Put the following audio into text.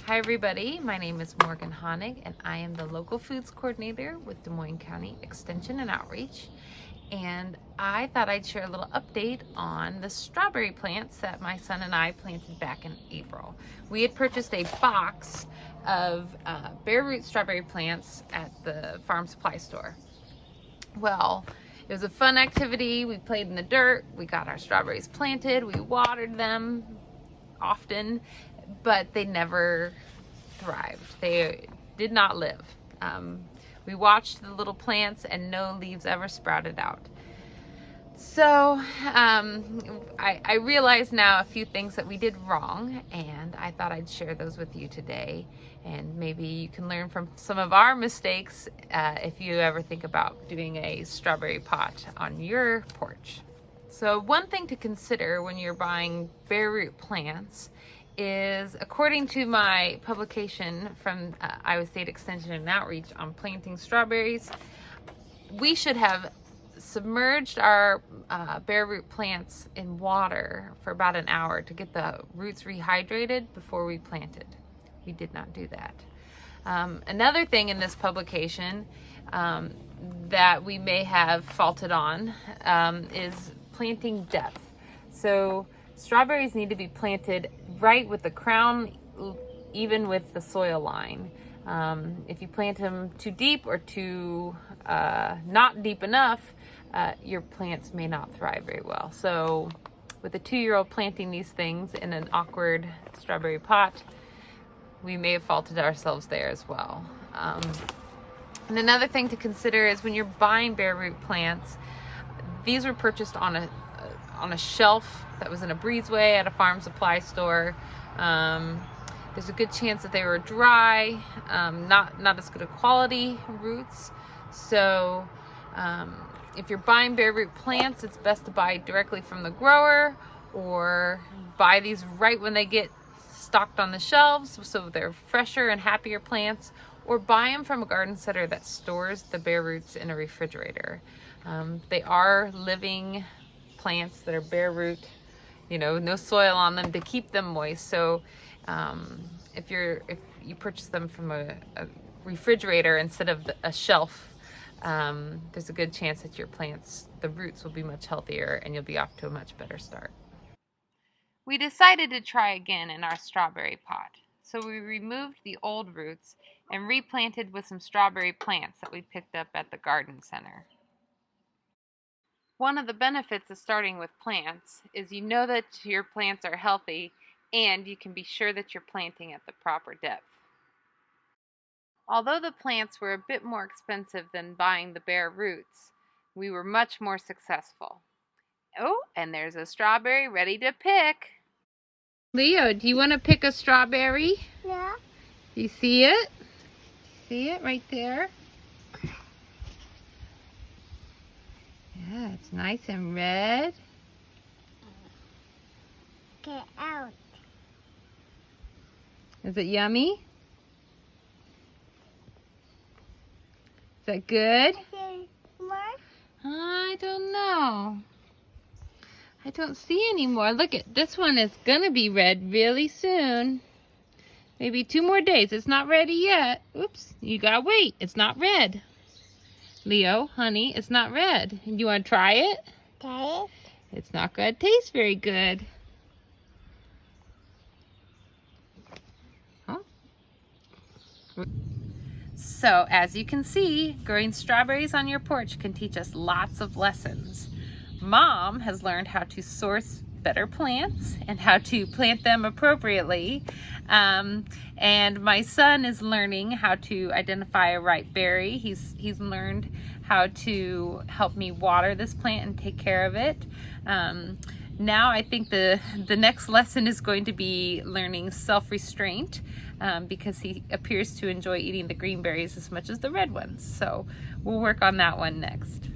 Hi everybody, my name is Morgan Honig and I am the local foods coordinator with Des Moines County Extension and Outreach. And I thought I'd share a little update on the strawberry plants that my son and I planted back in April. We had purchased a box of bare root strawberry plants at the farm supply store. Well, it was a fun activity. We played in the dirt, we got our strawberries planted, we watered them often, but they never thrived. They did not live. We watched the little plants and no leaves ever sprouted out. So I realize now a few things that we did wrong, and I thought I'd share those with you today. And maybe you can learn from some of our mistakes if you ever think about doing a strawberry pot on your porch. So one thing to consider when you're buying bare root plants is, according to my publication from Iowa State Extension and Outreach on planting strawberries, we should have submerged our bare root plants in water for about an hour to get the roots rehydrated before we planted. We did not do that. Another thing in this publication that we may have faulted on is planting depth. So strawberries need to be planted right with the crown, even with the soil line. If you plant them too deep or too not deep enough, your plants may not thrive very well. So with a 2-year-old planting these things in an awkward strawberry pot, we may have faulted ourselves there as well. And another thing to consider is when you're buying bare root plants, these were purchased on a shelf that was in a breezeway at a farm supply store. There's a good chance that they were dry, not as good a quality roots. So if you're buying bare root plants, it's best to buy directly from the grower, or buy these right when they get stocked on the shelves so they're fresher and happier plants, or buy them from a garden center that stores the bare roots in a refrigerator. They are living plants that are bare root, no soil on them to keep them moist. So if you purchase them from a refrigerator instead of a shelf, there's a good chance that your plants, the roots, will be much healthier and you'll be off to a much better start. We decided to try again in our strawberry pot. So we removed the old roots and replanted with some strawberry plants that we picked up at the garden center. One of the benefits of starting with plants is you know that your plants are healthy, and you can be sure that you're planting at the proper depth. Although the plants were a bit more expensive than buying the bare roots, we were much more successful. Oh, and there's a strawberry ready to pick. Leo, do you want to pick a strawberry? Yeah. You see it? See it right there? Yeah, it's nice and red. Get out. Is it yummy? Is that good? I don't know. I don't see any more. Look, this one is gonna be red really soon. Maybe 2 more days. It's not ready yet. Oops, you gotta wait. It's not red. Leo, honey, it's not red. You want to try it? Try it. It's not gonna taste very good. Huh? So, as you can see, growing strawberries on your porch can teach us lots of lessons. Mom has learned how to source better plants and how to plant them appropriately. And my son is learning how to identify a ripe berry. He's learned how to help me water this plant and take care of it. Now I think the next lesson is going to be learning self-restraint, because he appears to enjoy eating the green berries as much as the red ones. So we'll work on that one next.